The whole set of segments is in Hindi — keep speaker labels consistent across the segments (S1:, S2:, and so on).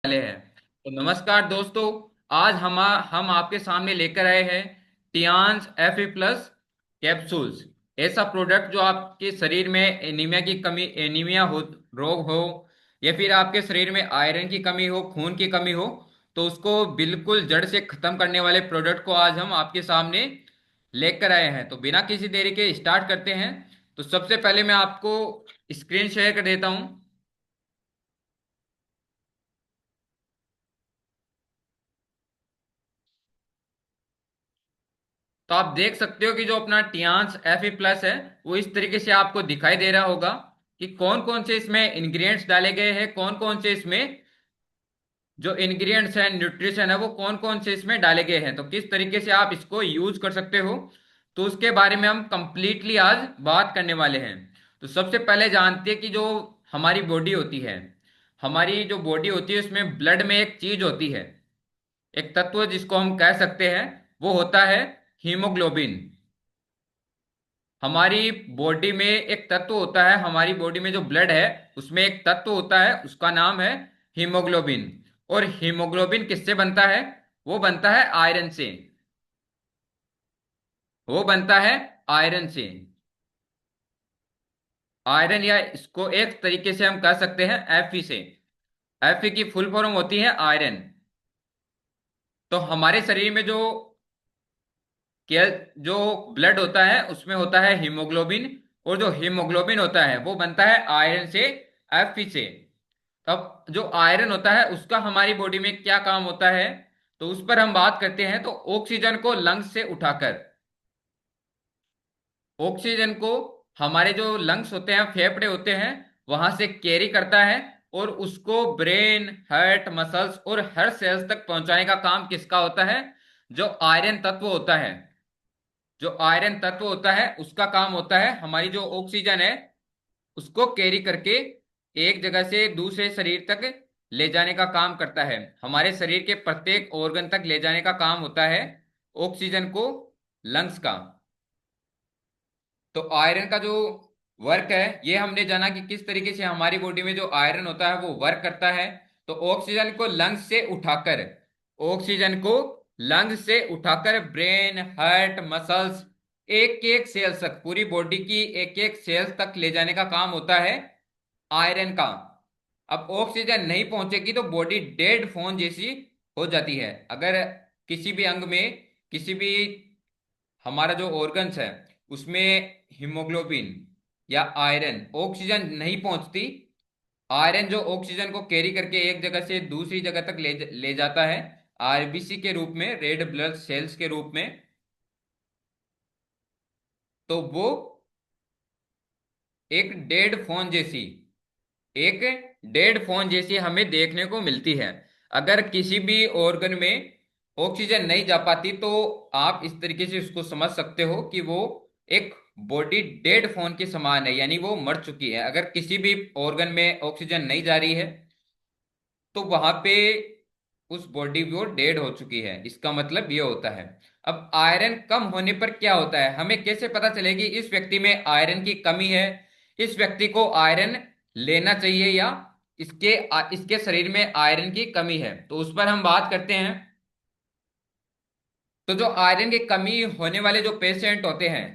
S1: वाले हैं। तो नमस्कार दोस्तों, आज हम आपके सामने लेकर आए हैं टियान्स Fe+ कैप्सूल्स। ऐसा प्रोडक्ट जो आपके शरीर में एनीमिया की कमी, एनीमिया हो, रोग हो, या फिर आपके शरीर में आयरन की कमी हो, खून की कमी हो, तो उसको बिल्कुल जड़ से खत्म करने वाले प्रोडक्ट को आज हम आपके सामने लेकर आए हैं। तो बिना किसी देरी के स्टार्ट करते हैं। तो सबसे पहले मैं आपको स्क्रीन शेयर कर देता हूं। तो आप देख सकते हो कि जो अपना टियान्स Fe+ है, वो इस तरीके से आपको दिखाई दे रहा होगा कि कौन कौन से इसमें इंग्रेडिएंट्स डाले गए हैं, कौन कौन से इसमें जो इंग्रेडिएंट्स हैं, न्यूट्रिशन है, वो कौन कौन से इसमें डाले गए हैं, तो किस तरीके से आप इसको यूज कर सकते हो। तो उसके बारे में हम कंप्लीटली आज बात करने वाले हैं। तो सबसे पहले जानते हैं कि जो हमारी बॉडी होती है, हमारी जो बॉडी होती है उसमें ब्लड में एक चीज होती है, एक तत्व जिसको हम कह सकते हैं, वो होता है हीमोग्लोबिन। हमारी बॉडी में एक तत्व होता है, हमारी बॉडी में जो ब्लड है उसमें एक तत्व होता है, उसका नाम है हीमोग्लोबिन। और हीमोग्लोबिन किससे बनता है? वो बनता है आयरन से। वो बनता है आयरन से। आयरन, या इसको एक तरीके से हम कह सकते हैं Fe से। Fe की फुल फॉर्म होती है आयरन। तो हमारे शरीर में क्या जो ब्लड होता है उसमें होता है हीमोग्लोबिन, और जो हीमोग्लोबिन होता है वो बनता है आयरन से, Fe से। अब जो आयरन होता है उसका हमारी बॉडी में क्या काम होता है, तो उस पर हम बात करते हैं। तो ऑक्सीजन को लंग्स से उठाकर, ऑक्सीजन को हमारे जो लंग्स होते हैं, फेफड़े होते हैं, वहां से कैरी करता है, और उसको ब्रेन, हार्ट, मसल्स और हर सेल्स तक पहुंचाने का काम किसका होता है? जो आयरन तत्व होता है, जो आयरन तत्व होता है उसका काम होता है हमारी जो ऑक्सीजन है उसको कैरी करके एक जगह से दूसरे शरीर तक ले जाने का काम करता है। हमारे शरीर के प्रत्येक ऑर्गन तक ले जाने का काम होता है ऑक्सीजन को, लंग्स का। तो आयरन का जो वर्क है, ये हमने जाना कि किस तरीके से हमारी बॉडी में जो आयरन होता है वो वर्क करता है। तो ऑक्सीजन को लंग्स से उठाकर, ऑक्सीजन को लंग्स से उठाकर ब्रेन, हार्ट, मसल्स, एक एक सेल्स तक, पूरी बॉडी की एक एक सेल्स तक ले जाने का काम होता है आयरन का। अब ऑक्सीजन नहीं पहुंचेगी तो बॉडी डेड फोन जैसी हो जाती है। अगर किसी भी अंग में, किसी भी हमारा जो ऑर्गन्स है उसमें हीमोग्लोबिन या आयरन, ऑक्सीजन नहीं पहुंचती, आयरन जो ऑक्सीजन को कैरी करके एक जगह से दूसरी जगह तक ले ले जाता है आरबीसी के रूप में, रेड ब्लड सेल्स के रूप में, तो वो एक डेड फोन जैसी, एक डेड फोन जैसी हमें देखने को मिलती है। अगर किसी भी ऑर्गन में ऑक्सीजन नहीं जा पाती तो आप इस तरीके से उसको समझ सकते हो कि वो एक बॉडी डेड फोन के समान है, यानी वो मर चुकी है। अगर किसी भी ऑर्गन में ऑक्सीजन नहीं जा रही है तो वहां पे उस बॉडी वो डेड हो चुकी है, इसका मतलब ये होता है। अब आयरन कम होने पर क्या होता है, हमें कैसे पता चलेगी इस व्यक्ति में आयरन की कमी है, इस व्यक्ति को आयरन लेना चाहिए, या इसके शरीर में आयरन की कमी है? तो उस पर हम बात करते हैं। तो जो आयरन की कमी होने वाले जो पेशेंट होते हैं,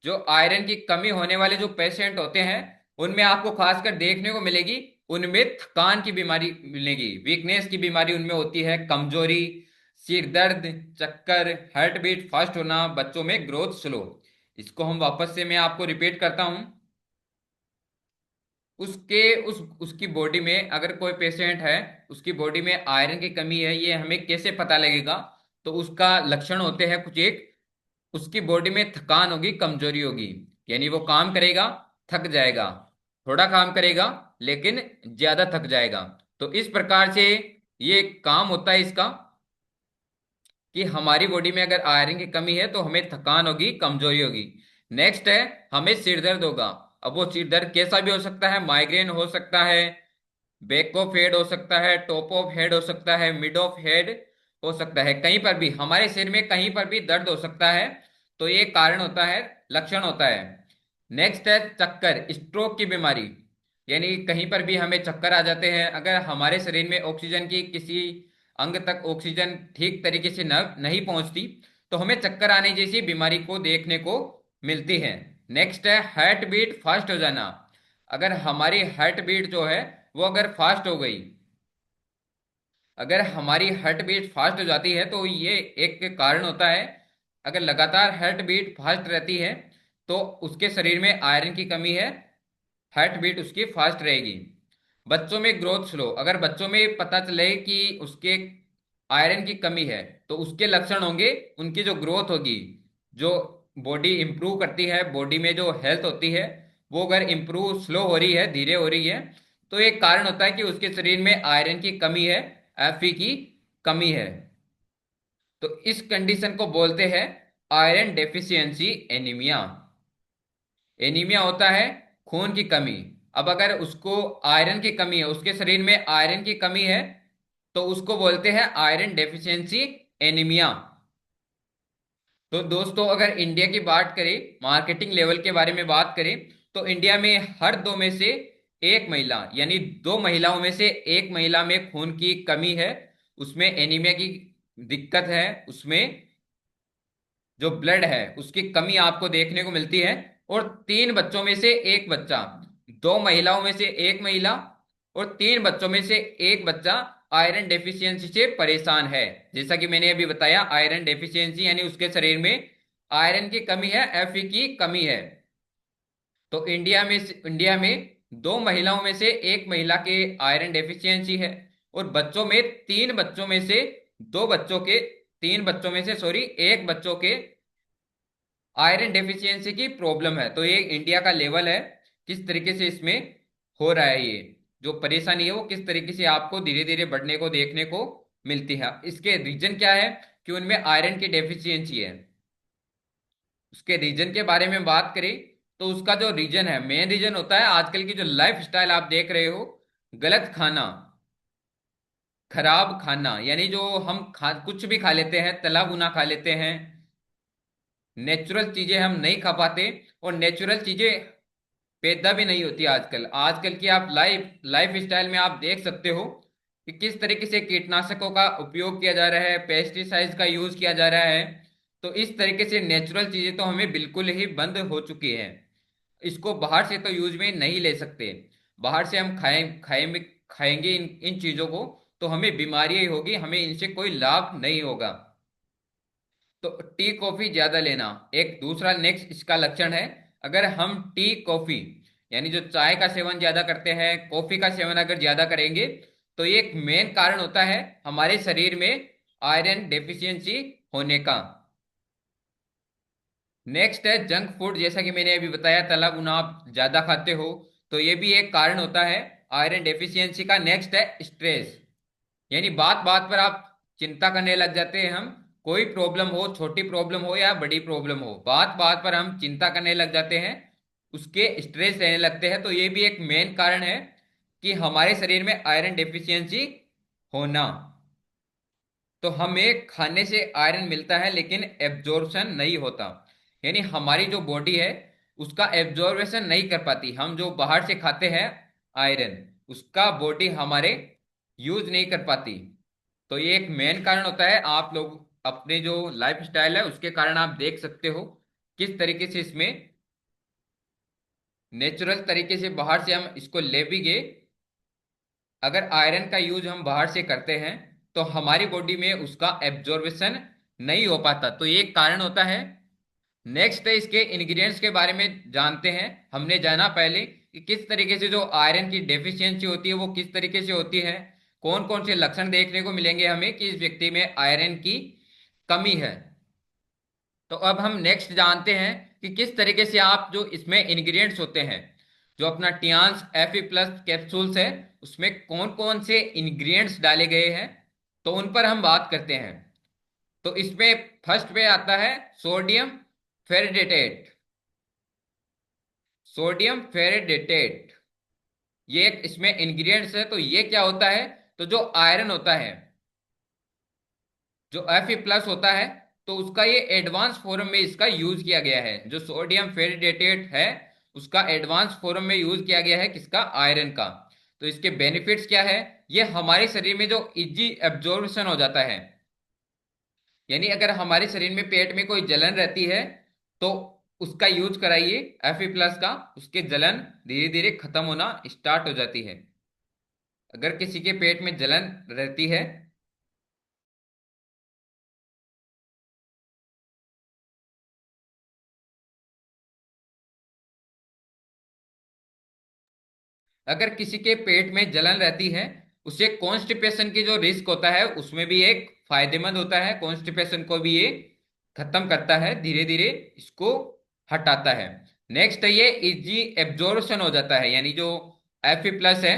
S1: जो आयरन की कमी होने वाले जो पेशेंट होते हैं, उनमें आपको खासकर देखने को मिलेगी, उनमें थकान की बीमारी मिलेगी, वीकनेस की बीमारी उनमें होती है, कमजोरी, सिर दर्द, चक्कर, हार्ट बीट फास्ट होना, बच्चों में ग्रोथ स्लो। इसको हम वापस से मैं आपको रिपीट करता हूं। उसके उस उसकी बॉडी में अगर कोई पेशेंट है, उसकी बॉडी में आयरन की कमी है, ये हमें कैसे पता लगेगा? तो उसका लक्षण होते हैं कुछ एक, उसकी बॉडी में थकान होगी, कमजोरी होगी, यानी वो काम करेगा, थक जाएगा, थोड़ा काम करेगा लेकिन ज्यादा थक जाएगा। तो इस प्रकार से ये काम होता है इसका, कि हमारी बॉडी में अगर आयरन की कमी है तो हमें थकान होगी, कमजोरी होगी। नेक्स्ट है, हमें सिर दर्द होगा। अब वो सिर दर्द कैसा भी हो सकता है, माइग्रेन हो सकता है, बैक ऑफ हेड हो सकता है, टॉप ऑफ हेड हो सकता है, मिड ऑफ हेड हो सकता है, कहीं पर भी हमारे सिर में कहीं पर भी दर्द हो सकता है। तो ये कारण होता है, लक्षण होता है। नेक्स्ट है चक्कर, स्ट्रोक की बीमारी। यानी कहीं पर भी हमें चक्कर आ जाते हैं, अगर हमारे शरीर में ऑक्सीजन की किसी अंग तक ऑक्सीजन ठीक तरीके से न नहीं पहुंचती तो हमें चक्कर आने जैसी बीमारी को देखने को मिलती है। नेक्स्ट है हार्ट बीट फास्ट हो जाना। अगर हमारी हार्ट बीट जो है वो अगर फास्ट हो गई, अगर हमारी हार्ट बीट फास्ट हो जाती है तो ये एक कारण होता है। अगर लगातार हार्ट बीट फास्ट रहती है तो उसके शरीर में आयरन की कमी है, हार्ट बीट उसकी फास्ट रहेगी। बच्चों में ग्रोथ स्लो, अगर बच्चों में पता चले कि उसके आयरन की कमी है तो उसके लक्षण होंगे, उनकी जो ग्रोथ होगी, जो बॉडी इंप्रूव करती है, बॉडी में जो हेल्थ होती है वो अगर इंप्रूव स्लो हो रही है, धीरे हो रही है, तो एक कारण होता है कि उसके शरीर में आयरन की कमी है, Fe की कमी है। तो इस कंडीशन को बोलते हैं आयरन डेफिशिएंसी एनीमिया। एनीमिया होता है खून की कमी। अब अगर उसको आयरन की कमी है, उसके शरीर में आयरन की कमी है, तो उसको बोलते हैं आयरन डेफिशिएंसी एनीमिया। तो दोस्तों अगर इंडिया की बात करें, मार्केटिंग लेवल के बारे में बात करें, तो इंडिया में हर दो में से एक महिला, यानी दो महिलाओं में से एक महिला में खून की कमी है, उसमें एनीमिया की दिक्कत है, उसमें जो ब्लड है उसकी कमी आपको देखने को मिलती है। और तीन बच्चों में से एक बच्चा, दो महिलाओं में से एक महिला और तीन बच्चों में से एक बच्चा आयरन डेफिशिएंसी से परेशान है। जैसा कि मैंने अभी बताया, आयरन डेफिशिएंसी यानी उसके शरीर में आयरन की कमी है, Fe की कमी है। तो इंडिया में दो महिलाओं में से एक महिला के आयरन डेफिशिएंसी है, और बच्चों में तीन बच्चों में से दो बच्चों के तीन बच्चों में से सॉरी एक बच्चों के आयरन डेफिशिएंसी की प्रॉब्लम है। तो ये इंडिया का लेवल है, किस तरीके से इसमें हो रहा है, ये जो परेशानी है वो किस तरीके से आपको धीरे धीरे बढ़ने को देखने को मिलती है। इसके रीजन क्या है कि उनमें आयरन की डेफिशिएंसी है। उसके रीजन के बारे में बात करें तो उसका जो रीजन है, मेन रीजन होता है आजकल की जो लाइफ स्टाइल आप देख रहे हो, गलत खाना, खराब खाना, यानी जो हम कुछ भी खा लेते हैं, तला भुना खा लेते हैं, नेचुरल चीजें हम नहीं खा पाते, और नेचुरल चीजें पैदा भी नहीं होती आजकल। आजकल की आप लाइफ लाइफ स्टाइल में आप देख सकते हो कि किस तरीके से कीटनाशकों का उपयोग किया जा रहा है, पेस्टिसाइड्स का यूज किया जा रहा है। तो इस तरीके से नेचुरल चीजें तो हमें बिल्कुल ही बंद हो चुकी है, इसको बाहर से तो यूज में नहीं ले सकते। बाहर से हम खाएंगे इन चीजों को तो हमें बीमारी ही होगी, हमें इनसे कोई लाभ नहीं होगा। तो टी कॉफी ज्यादा लेना एक दूसरा नेक्स्ट इसका लक्षण है। अगर हम टी कॉफी यानी जो चाय का सेवन ज्यादा करते हैं, कॉफी का सेवन अगर ज्यादा करेंगे, तो ये एक मेन कारण होता है हमारे शरीर में आयरन डेफिशिएंसी होने का। नेक्स्ट है जंक फूड, जैसा कि मैंने अभी बताया, तला भुना आप ज्यादा खाते हो, तो ये भी एक कारण होता है आयरन डेफिशिएंसी का। नेक्स्ट है स्ट्रेस, यानी बात बात पर आप चिंता करने लग जाते हैं। हम कोई प्रॉब्लम हो, छोटी प्रॉब्लम हो या बड़ी प्रॉब्लम हो, बात बात पर हम चिंता करने लग जाते हैं, उसके स्ट्रेस रहने लगते हैं। तो ये भी एक मेन कारण है कि हमारे शरीर में आयरन डेफिशिएंसी होना। तो हमें खाने से आयरन मिलता है लेकिन एब्जॉर्प्शन नहीं होता, यानी हमारी जो बॉडी है उसका एब्जॉर्वेशन नहीं कर पाती। हम जो बाहर से खाते हैं आयरन, उसका बॉडी हमारे यूज नहीं कर पाती। तो ये एक मेन कारण होता है। आप लोग अपने जो लाइफ स्टाइल है उसके कारण आप देख सकते हो किस तरीके से इसमें नेचुरल तरीके से बाहर से हम इसको ले भी गए, अगर आयरन का यूज हम बाहर से करते हैं तो हमारी बॉडी में उसका एब्जॉर्वेशन नहीं हो पाता। तो ये एक कारण होता है। नेक्स्ट है इसके इंग्रेडिएंट्स के बारे में जानते हैं। हमने जाना पहले कि किस तरीके से जो आयरन की डेफिशिएंसी होती है वो किस तरीके से होती है, कौन कौन से लक्षण देखने को मिलेंगे हमें कि इस व्यक्ति में आयरन की कमी है। तो अब हम नेक्स्ट जानते हैं कि किस तरीके से आप जो इसमें इंग्रेडिएंट्स होते हैं, जो अपना टियान्स Fe+ कैप्सूल्स है, उसमें कौन कौन से इंग्रेडिएंट्स डाले गए हैं, तो उन पर हम बात करते हैं। तो इसमें फर्स्ट पे आता है सोडियम फेरिडेटेट। सोडियम फेरिडेटेट ये एक इसमें इंग्रेडिएंट्स है। तो ये क्या होता है, तो जो आयरन होता है, जो Fe+ होता है, तो उसका ये एडवांस फॉर्म में इसका यूज किया गया है। जो सोडियम फेरिडेटेट है उसका एडवांस फॉर्म में यूज किया गया है, किसका, आयरन का। तो इसके बेनिफिट्स क्या है, ये हमारे शरीर में जो इजी एब्जॉर्प्शन हो जाता है, यानी अगर हमारे शरीर में पेट में कोई जलन रहती है तो उसका यूज कराइए Fe+ का, उसके जलन धीरे धीरे खत्म होना स्टार्ट हो जाती है। अगर किसी के पेट में जलन रहती है, अगर किसी के पेट में जलन रहती है, उसे कॉन्स्टिपेशन की जो रिस्क होता है उसमें भी एक फायदेमंद होता है। कॉन्स्टिपेशन को भी ये खत्म करता है, धीरे धीरे इसको हटाता है। नेक्स्ट है ये इजी एब्जॉर्प्शन हो जाता है, यानी जो Fe+ है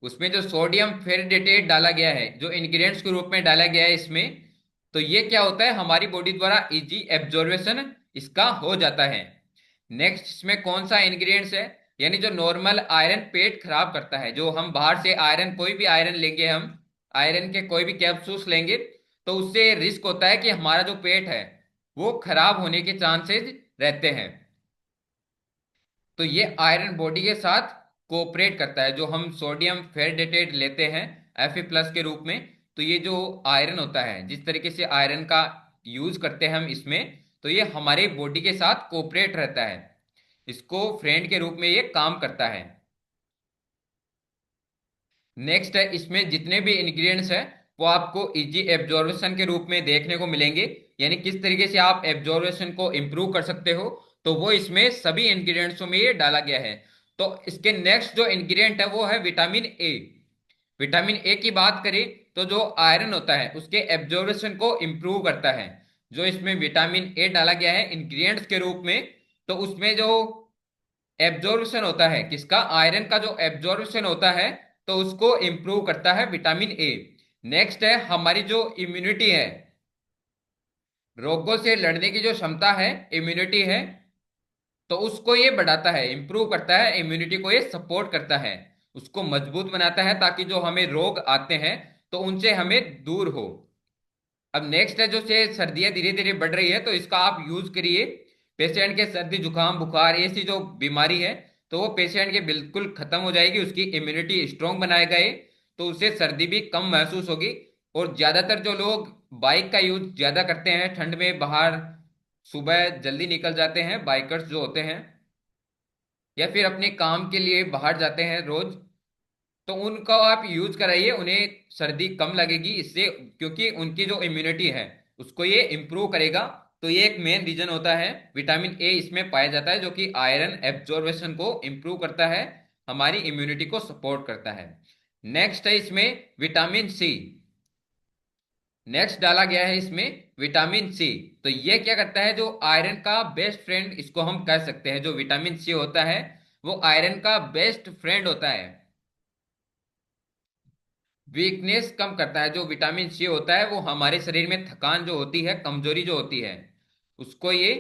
S1: उसमें जो सोडियम फेरिडेटेट डाला गया है, जो इंग्रेडिएंट्स के रूप में डाला गया है इसमें, तो ये क्या होता है, हमारी बॉडी द्वारा इजी एब्जॉर्वेशन इसका हो जाता है। नेक्स्ट इसमें कौन सा इंग्रेडिएंट्स है, यानी जो नॉर्मल आयरन पेट खराब करता है, जो हम बाहर से आयरन, कोई भी आयरन लेंगे, हम आयरन के कोई भी कैप्सूल्स लेंगे, तो उससे रिस्क होता है कि हमारा जो पेट है वो खराब होने के चांसेस रहते हैं। तो ये आयरन बॉडी के साथ कोऑपरेट करता है। जो हम सोडियम फेरिडेटेट लेते हैं Fe+ के रूप में, तो ये जो आयरन होता है, जिस तरीके से आयरन का यूज करते हैं हम इसमें, तो ये हमारे बॉडी के साथ कोऑपरेट रहता है, इसको फ्रेंड के रूप में ये काम करता है। नेक्स्ट है, इसमें जितने भी इंग्रेडिएंट्स हैं वो आपको इजी एब्जॉर्वेशन के रूप में देखने को मिलेंगे, यानी किस तरीके से आप एब्जॉर्वेशन को इंप्रूव कर सकते हो, तो वो इसमें सभी इंग्रेडिएंट्सों में ये डाला गया है। तो इसके नेक्स्ट जो इंग्रेडिएंट है वो है विटामिन ए। विटामिन ए की बात करें तो जो आयरन होता है उसके एब्जॉर्वेशन को इंप्रूव करता है। जो इसमें विटामिन ए डाला गया है इंग्रेडिएंट्स के रूप में, तो उसमें जो एब्जॉर्प्शन होता है, किसका, आयरन का जो एब्जॉर्प्शन होता है, तो उसको इंप्रूव करता है विटामिन ए। नेक्स्ट है हमारी जो इम्यूनिटी है, रोगों से लड़ने की जो क्षमता है, इम्यूनिटी है, तो उसको ये बढ़ाता है, इंप्रूव करता है, इम्यूनिटी को ये सपोर्ट करता है, उसको मजबूत बनाता है, ताकि जो हमें रोग आते हैं तो उनसे हमें दूर हो। अब नेक्स्ट है, जो से सर्दियां धीरे धीरे बढ़ रही है, तो इसका आप यूज करिए। पेशेंट के सर्दी जुकाम बुखार ऐसी जो बीमारी है, तो वो पेशेंट के बिल्कुल खत्म हो जाएगी, उसकी इम्यूनिटी स्ट्रांग बनाएगा ये, तो उससे सर्दी भी कम महसूस होगी। और ज्यादातर जो लोग बाइक का यूज ज्यादा करते हैं ठंड में, बाहर सुबह जल्दी निकल जाते हैं, बाइकर्स जो होते हैं, या फिर अपने काम के लिए बाहर जाते हैं रोज, तो उनको आप यूज कराइए, उन्हें सर्दी कम लगेगी इससे, क्योंकि उनकी जो इम्यूनिटी है उसको ये इंप्रूव करेगा। तो ये एक मेन रीजन होता है, विटामिन ए इसमें पाया जाता है, जो कि आयरन एब्जॉर्वेशन को इंप्रूव करता है, हमारी इम्यूनिटी को सपोर्ट करता है। नेक्स्ट है इसमें विटामिन सी। नेक्स्ट डाला गया है इसमें विटामिन सी। तो ये क्या करता है, जो आयरन का बेस्ट फ्रेंड इसको हम कह सकते हैं, जो विटामिन सी होता है वो आयरन का बेस्ट फ्रेंड होता है, वीकनेस कम करता है। जो विटामिन सी होता है वो हमारे शरीर में थकान जो होती है, कमजोरी जो होती है, उसको ये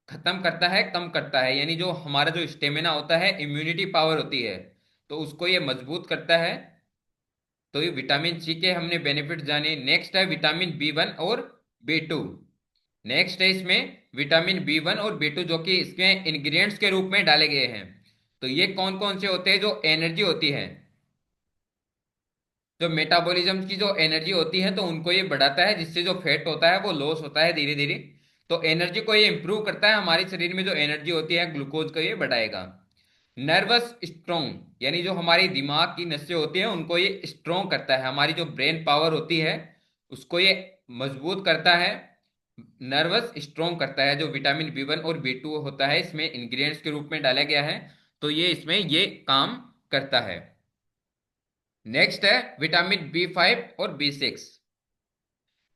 S1: खत्म करता है, कम करता है, यानी जो हमारा जो स्टेमिना होता है, इम्यूनिटी पावर होती है, तो उसको ये मजबूत करता है। तो ये विटामिन सी के हमने बेनिफिट जाने। नेक्स्ट है विटामिन B1 और B2। नेक्स्ट है इसमें विटामिन B1 और B2, जो कि इसमें इंग्रेडिएंट्स के रूप में डाले गए हैं। तो ये कौन कौन से होते हैं, जो एनर्जी होती है, जो मेटाबॉलिज्म की जो एनर्जी होती है, तो उनको ये बढ़ाता है, जिससे जो फैट होता है वो लॉस होता है धीरे धीरे। तो एनर्जी को ये इंप्रूव करता है, हमारे शरीर में जो एनर्जी होती है ग्लूकोज को ये बढ़ाएगा। नर्वस स्ट्रोंग, यानी जो हमारी दिमाग की नसें होती हैं उनको ये स्ट्रोंग करता है, हमारी जो ब्रेन पावर होती है उसको ये मजबूत करता है, नर्वस स्ट्रोंग करता है। जो विटामिन B1 और B2 होता है इसमें इंग्रेडिएंट्स के रूप में डाला गया है, तो ये इसमें ये काम करता है। नेक्स्ट है विटामिन B5 और B6।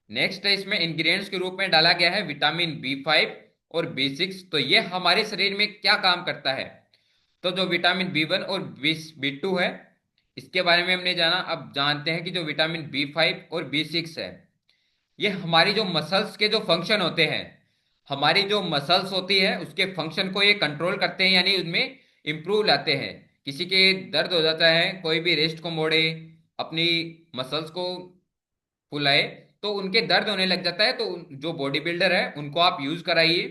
S1: नेक्स्ट है इसमें इंग्रेडिएंट्स के रूप में डाला गया है विटामिन B5 और B6। तो ये हमारे शरीर में क्या काम करता है, तो जो विटामिन B1 और B2 है इसके बारे में हमने जाना। अब जानते हैं कि जो विटामिन B5 और B6 है, ये हमारी जो मसल्स के जो फंक्शन होते हैं, हमारी जो मसल्स होती है उसके फंक्शन को ये कंट्रोल करते हैं, यानी उनमें इंप्रूव लाते हैं। किसी के दर्द हो जाता है, कोई भी रेस्ट को मोड़े, अपनी मसल्स को फुलाए, तो उनके दर्द होने लग जाता है, तो जो बॉडी बिल्डर है उनको आप यूज कराइए।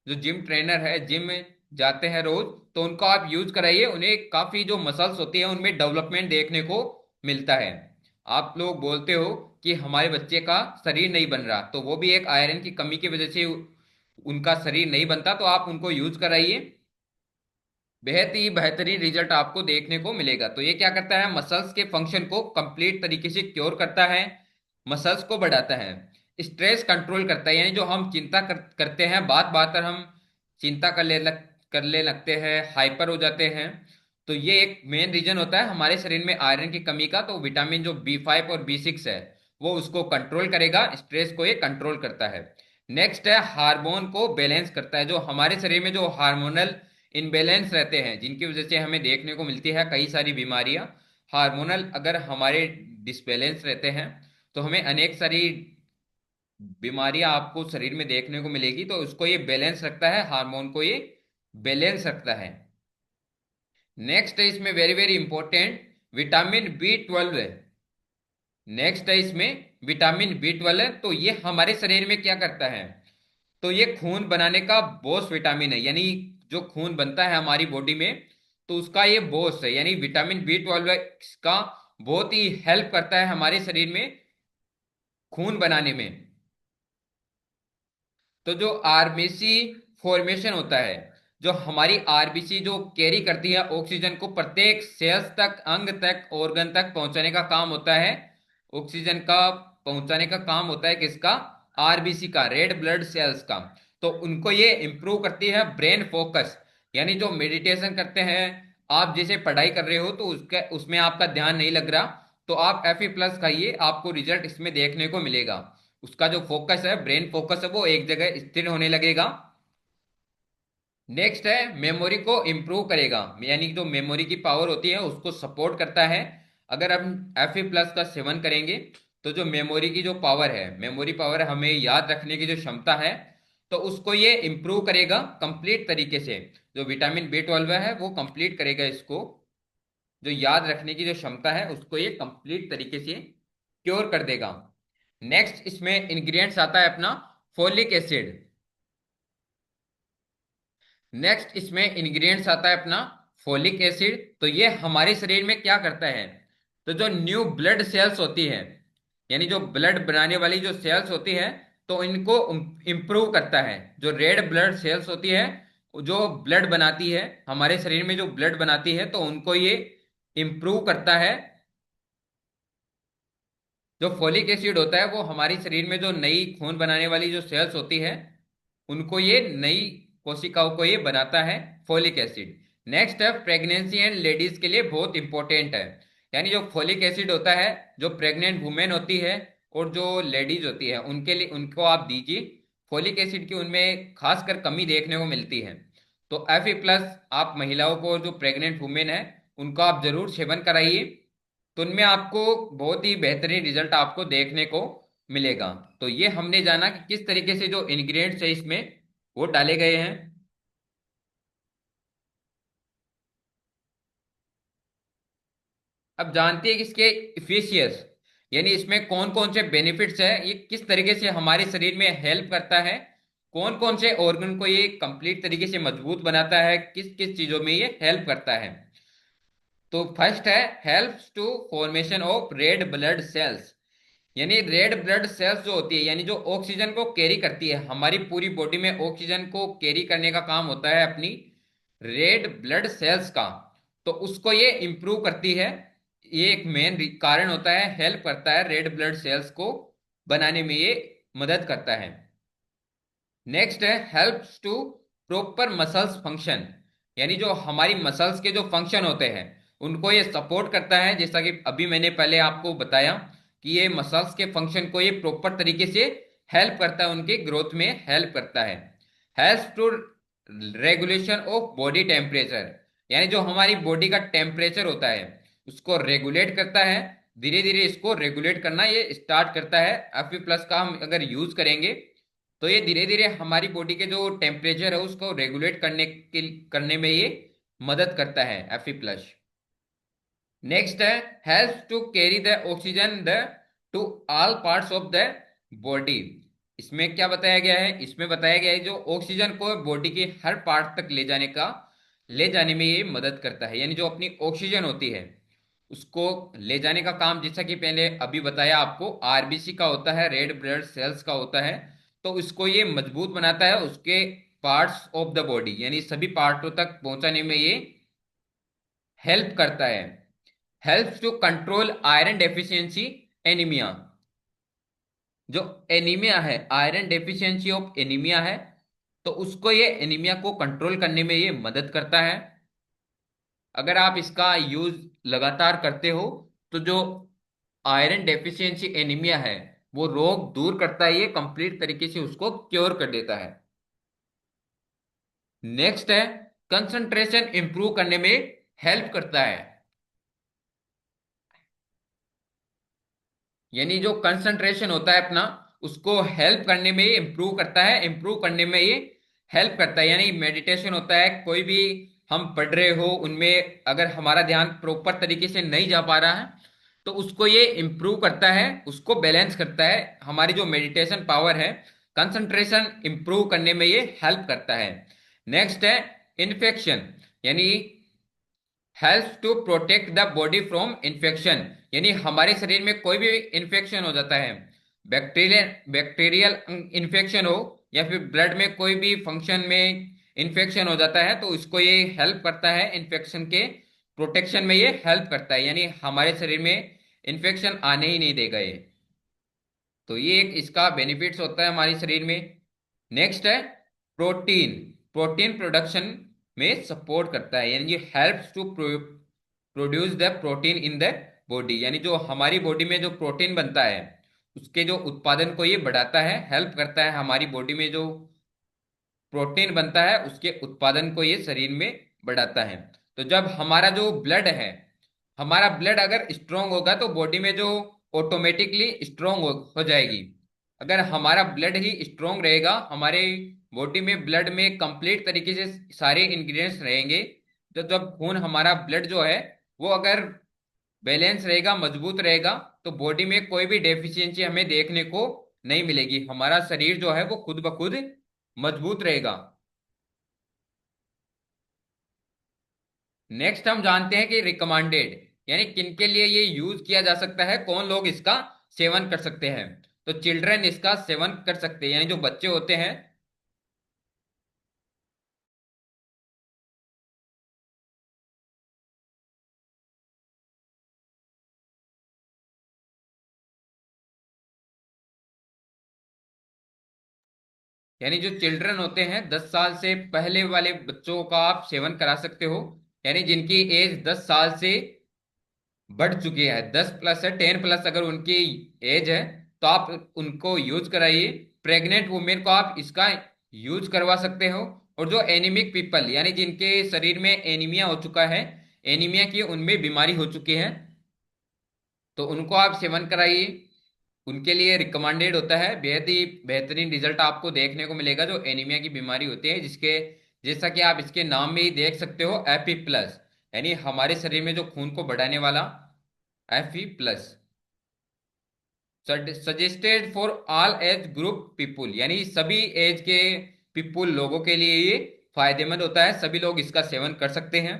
S1: जो जिम ट्रेनर है, जिम में जाते हैं रोज, तो उनको आप यूज कराइए, उन्हें काफी जो मसल्स होती है उनमें डेवलपमेंट देखने को मिलता है। आप लोग बोलते हो कि हमारे बच्चे का शरीर नहीं बन रहा, तो वो भी एक आयरन की कमी की वजह से उनका शरीर नहीं बनता, तो आप उनको यूज कराइए, बेहद ही बेहतरीन रिजल्ट आपको देखने को मिलेगा। तो ये क्या करता है, मसल्स के फंक्शन को कंप्लीट तरीके से क्योर करता है, मसल्स को बढ़ाता है, स्ट्रेस कंट्रोल करता है, यानी जो हम चिंता करते हैं, बात बात पर हम चिंता कर ले लगते हैं, हाइपर हो जाते हैं, तो ये एक मेन रीजन होता है हमारे शरीर में आयरन की कमी का। तो विटामिन जो B5 और B6 है वो उसको कंट्रोल करेगा, स्ट्रेस को ये कंट्रोल करता है। नेक्स्ट है, हार्मोन को बैलेंस करता है। जो हमारे शरीर में जो हार्मोनल इनबैलेंस रहते हैं, जिनकी वजह से हमें देखने को मिलती है कई सारी बीमारियां, हार्मोनल अगर हमारे डिसबैलेंस रहते हैं तो हमें अनेक सारी बीमारियां आपको शरीर में देखने को मिलेगी। तो उसको ये बैलेंस रखता है, हार्मोन को ये बैलेंस रखता है। नेक्स्ट है इसमें very very important, vitamin B12 है। नेक्स्ट है इसमें विटामिन B12 है। तो ये हमारे शरीर में क्या करता है, तो ये खून बनाने का बोस विटामिन है, यानी जो खून बनता है हमारी बॉडी में, तो उसका ये बोस है, यानी विटामिन B12 का बहुत ही हेल्प करता है हमारे शरीर में खून बनाने में। तो जो आरबीसी फॉर्मेशन होता है, जो हमारी आरबीसी जो कैरी करती है ऑक्सीजन को प्रत्येक सेल्स तक, अंग तक, ऑर्गन तक पहुंचाने का काम होता है, ऑक्सीजन का पहुंचाने का काम होता है किसका, आरबीसी का, रेड ब्लड सेल्स का। तो उनको ये इंप्रूव करती है ब्रेन फोकस, यानी जो मेडिटेशन करते हैं, आप जैसे पढ़ाई कर रहे हो तो उसके उसमें आपका ध्यान नहीं लग रहा, तो आप Fe+ खाइए, आपको रिजल्ट इसमें देखने को मिलेगा। उसका जो फोकस है, ब्रेन फोकस है, वो एक जगह स्थिर होने लगेगा। नेक्स्ट है, मेमोरी को इंप्रूव करेगा, यानी जो मेमोरी की पावर होती है उसको सपोर्ट करता है। अगर हम Fe+ का सेवन करेंगे तो जो मेमोरी की जो पावर है, मेमोरी पावर हमें याद रखने की जो क्षमता है, तो उसको ये इंप्रूव करेगा कंप्लीट तरीके से। जो विटामिन B12 है वो कंप्लीट करेगा इसको, जो याद रखने की जो क्षमता है उसको ये कंप्लीट तरीके से क्योर कर देगा। नेक्स्ट इसमें इंग्रेडिएंट्स आता है अपना फोलिक एसिड। नेक्स्ट इसमें इंग्रेडिएंट्स आता है अपना फोलिक एसिड। तो ये हमारे शरीर में क्या करता है, तो जो न्यू ब्लड सेल्स होती है, यानी जो ब्लड बनाने वाली जो सेल्स होती है, तो इनको इंप्रूव करता है। जो रेड ब्लड सेल्स होती है, जो ब्लड बनाती है हमारे शरीर में, जो ब्लड बनाती है, तो उनको ये इंप्रूव करता है। जो फोलिक एसिड होता है वो हमारी शरीर में जो नई खून बनाने वाली जो सेल्स होती है, उनको ये नई कोशिकाओं को ये बनाता है फोलिक एसिड। नेक्स्ट है, प्रेगनेंसी एंड लेडीज के लिए बहुत इंपॉर्टेंट है, यानी जो फोलिक एसिड होता है, जो प्रेग्नेंट वुमेन होती है और जो लेडीज होती है उनके लिए, उनको आप दीजिए। फोलिक एसिड की उनमें खासकर कमी देखने को मिलती है। तो Fe+ आप महिलाओं को, जो प्रेग्नेंट वुमेन है, उनको आप जरूर सेवन कराइए, तो उनमें आपको बहुत ही बेहतरीन रिजल्ट आपको देखने को मिलेगा। तो ये हमने जाना कि किस तरीके से जो इंग्रेडिएंट्स है इसमें वो डाले गए हैं। अब जानते हैं कि इसके इफिशियंस, यानी इसमें कौन कौन से बेनिफिट्स है, ये किस तरीके से हमारे शरीर में हेल्प करता है, कौन कौन से ऑर्गन को ये कंप्लीट तरीके से मजबूत बनाता है, किस किस चीजों में ये हेल्प करता है। तो फर्स्ट है, helps to formation of red blood cells, यानी रेड ब्लड सेल्स जो होती है, यानी जो ऑक्सीजन को कैरी करती है, हमारी पूरी बॉडी में ऑक्सीजन को कैरी करने का काम होता है अपनी रेड ब्लड सेल्स का, तो उसको ये इंप्रूव करती है। ये एक मेन कारण होता है, हेल्प करता है रेड ब्लड सेल्स को बनाने में, ये मदद करता है। नेक्स्ट है, helps to proper muscles function, यानी जो हमारी मसल्स के जो फंक्शन होते हैं उनको ये सपोर्ट करता है, जैसा कि अभी मैंने पहले आपको बताया कि ये मसल्स के फंक्शन को ये प्रॉपर तरीके से हेल्प करता है, उनके ग्रोथ में हेल्प करता है। Helps to regulation of body temperature, यानी जो हमारी बॉडी का टेम्परेचर होता है उसको रेगुलेट करता है, धीरे धीरे इसको रेगुलेट करना ये स्टार्ट करता है। Fe+ का हम अगर यूज करेंगे तो ये धीरे धीरे हमारी बॉडी के जो टेम्परेचर है उसको रेगुलेट करने में ये मदद करता है Fe+। नेक्स्ट है, helps to carry the oxygen the to all parts of the body, इसमें क्या बताया गया है, इसमें बताया गया है जो ऑक्सीजन को बॉडी के हर पार्ट तक ले जाने में ये मदद करता है। यानी जो अपनी ऑक्सीजन होती है उसको ले जाने का काम, जैसा कि पहले अभी बताया आपको, आरबीसी का होता है, रेड ब्लड सेल्स का होता है। तो इसको ये मजबूत बनाता है उसके पार्ट्स ऑफ द बॉडी, यानी सभी पार्टों तक पहुंचाने में ये हेल्प करता है। Helps to control iron deficiency anaemia. जो एनीमिया है, आयरन डेफिशिएंसी ऑफ एनीमिया है, तो उसको ये एनीमिया को कंट्रोल करने में ये मदद करता है। अगर आप इसका यूज लगातार करते हो तो जो आयरन डेफिशिएंसी एनीमिया है वो रोग दूर करता है, ये कंप्लीट तरीके से उसको क्योर कर देता है। नेक्स्ट है कंसंट्रेशन इंप्रूव करने में हेल्प करता है। यानी जो कंसंट्रेशन होता है अपना, उसको हेल्प करने में ये इंप्रूव करता है, इंप्रूव करने में ये हेल्प करता है। यानी मेडिटेशन होता है, कोई भी हम पढ़ रहे हो उनमें अगर हमारा ध्यान प्रॉपर तरीके से नहीं जा पा रहा है तो उसको ये इंप्रूव करता है, उसको बैलेंस करता है। हमारी जो मेडिटेशन पावर है, कंसंट्रेशन इंप्रूव करने में ये हेल्प करता है। नेक्स्ट है इन्फेक्शन, यानी helps to protect the body from infection. यानी हमारे शरीर में कोई भी इन्फेक्शन हो जाता है, बैक्टीरियल बैक्टीरियल इन्फेक्शन हो या फिर ब्लड में कोई भी फंक्शन में इन्फेक्शन हो जाता है, तो इसको ये हेल्प करता है, इन्फेक्शन के प्रोटेक्शन में ये हेल्प करता है। यानी हमारे शरीर में इन्फेक्शन आने ही नहीं देगा ये। तो ये एक इसका बेनिफिट्स होता है हमारे शरीर में। नेक्स्ट है प्रोटीन, प्रोटीन प्रोडक्शन में सपोर्ट करता है। यानी ये helps to produce the protein in the body. यानी जो हमारी बॉडी में जो प्रोटीन बनता है उसके जो उत्पादन को ये बढ़ाता है, हेल्प करता है। हमारी बॉडी में जो प्रोटीन बनता है उसके उत्पादन को ये शरीर में बढ़ाता है। तो जब हमारा जो ब्लड है, हमारा ब्लड अगर स्ट्रोंग होगा तो बॉडी में जो ऑटोमेटिकली स्ट्रोंग हो जाएगी। अगर हमारा ब्लड ही स्ट्रोंग रहेगा, हमारे बॉडी में ब्लड में कंप्लीट तरीके से सारे इंग्रेडिएंट्स रहेंगे, तो जब खून हमारा ब्लड जो है वो अगर बैलेंस रहेगा, मजबूत रहेगा, तो बॉडी में कोई भी डेफिशिएंसी हमें देखने को नहीं मिलेगी। हमारा शरीर जो है वो खुद ब खुद मजबूत रहेगा। नेक्स्ट हम जानते हैं कि रिकमेंडेड, यानी किनके लिए ये यूज किया जा सकता है, कौन लोग इसका सेवन कर सकते हैं। तो चिल्ड्रन इसका सेवन कर सकते हैं, यानी जो बच्चे होते हैं। यानी जो चिल्ड्रन होते हैं 10 साल से पहले वाले बच्चों का आप सेवन करा सकते हो। यानी जिनकी एज 10 साल से बढ़ चुकी है, 10+ है, 10+ अगर उनकी एज है तो आप उनको यूज कराइए। प्रेग्नेंट वुमेन को आप इसका यूज करवा सकते हो। और जो एनीमिक पीपल, यानी जिनके शरीर में एनीमिया हो चुका है, एनीमिया की उनमें बीमारी हो चुकी है, तो उनको आप सेवन कराइए। उनके लिए रिकमेंडेड होता है, बेहद ही बेहतरीन रिजल्ट आपको देखने को मिलेगा जो एनीमिया की बीमारी होती है, जिसके जैसा कि आप इसके नाम में ही देख सकते हो, Fe+, यानी हमारे शरीर में जो खून को बढ़ाने वाला Fe+। Suggested for all age group people, यानी सभी एज के पीपुल लोगों के लिए ये फायदेमंद होता है, सभी लोग इसका सेवन कर सकते हैं।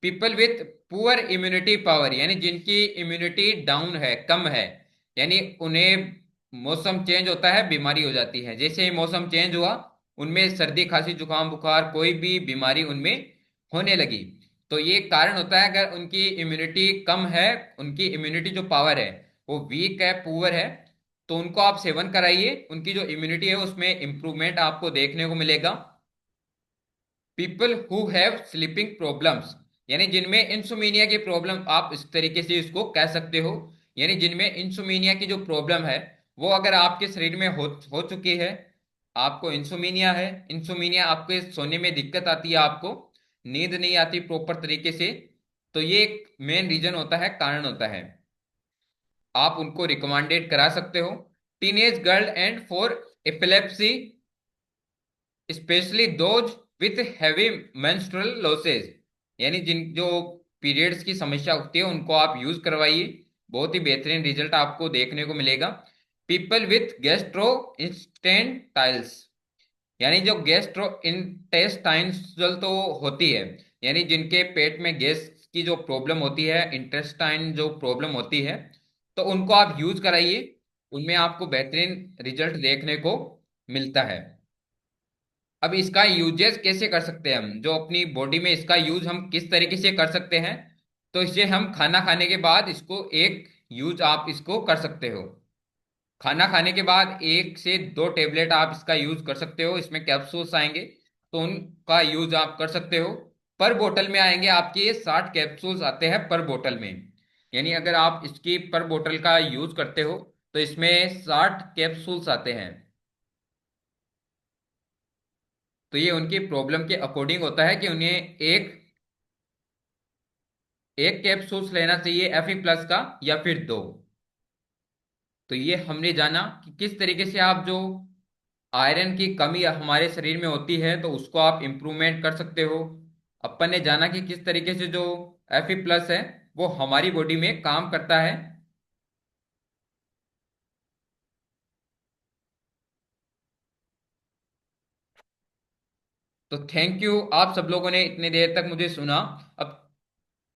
S1: People with poor immunity power, यानी जिनकी इम्यूनिटी डाउन है, कम है, यानी उन्हें मौसम चेंज होता है बीमारी हो जाती है, जैसे ही मौसम चेंज हुआ उनमें सर्दी खांसी जुकाम बुखार कोई भी बीमारी उनमें होने लगी। तो ये कारण होता है, अगर उनकी इम्यूनिटी कम है, उनकी इम्यूनिटी जो पावर है वो वीक है, पुअर है, तो उनको आप सेवन कराइए, उनकी जो इम्यूनिटी है उसमें इंप्रूवमेंट आपको देखने को मिलेगा। People who have sleeping problems, यानी जिनमें इंसोमेनिया की प्रॉब्लम, आप इस तरीके से इसको कह सकते हो, यानी जिनमें इंसोमेनिया की जो प्रॉब्लम है वो अगर आपके शरीर में हो चुकी है, आपको इंसोमेनिया है, इंसोमेनिया आपके सोने में दिक्कत आती है, आपको नींद नहीं आती प्रॉपर तरीके से, तो ये एक मेन रीजन होता है, कारण होता है, आप उनको रिकमेंडेड करा सकते हो। Teenage girl and for epilepsy, specially those with heavy menstrual losses, यानी जिन जो पीरियड्स की समस्या होती है उनको आप यूज करवाइए, बहुत ही बेहतरीन रिजल्ट आपको देखने को मिलेगा। पीपल विथ गैस्ट्रो इंटेस्टाइल्स, यानी जो गैस्ट्रो इंटेस्टाइनल तो होती है, यानी जिनके पेट में गैस की जो प्रॉब्लम होती है, इंटेस्टाइन जो प्रॉब्लम होती है, तो उनको आप यूज कराइए। उनमें आपको बेहतरीन रिजल्ट देखने को मिलता है। अब इसका यूजेस कैसे कर सकते हैं हम, जो अपनी बॉडी में इसका यूज हम किस तरीके से कर सकते हैं? तो इसे हम खाना खाने के बाद इसको एक यूज आप इसको कर सकते हो। खाना खाने के बाद 1 से 2 टेबलेट आप इसका यूज कर सकते हो। इसमें कैप्सूल्स आएंगे, तो उनका यूज आप कर सकते हो। पर बोतल में आएंगे आपके, ये 60 कैप्सूल्स आते हैं पर बोतल में। यानी अगर आप इसकी पर बोतल का यूज करते हो तो इसमें 60 कैप्सूल्स आते हैं। तो ये उनकी प्रॉब्लम के अकॉर्डिंग होता है कि उन्हें एक एक कैप्सूल्स लेना चाहिए Fe+ का, या फिर दो। तो ये हमने जाना कि किस तरीके से आप जो आयरन की कमी हमारे शरीर में होती है तो उसको आप इंप्रूवमेंट कर सकते हो। अपन ने जाना कि किस तरीके से जो Fe+ है वो हमारी बॉडी में काम करता है। तो थैंक यू, आप सब लोगों ने इतने देर तक मुझे सुना। अब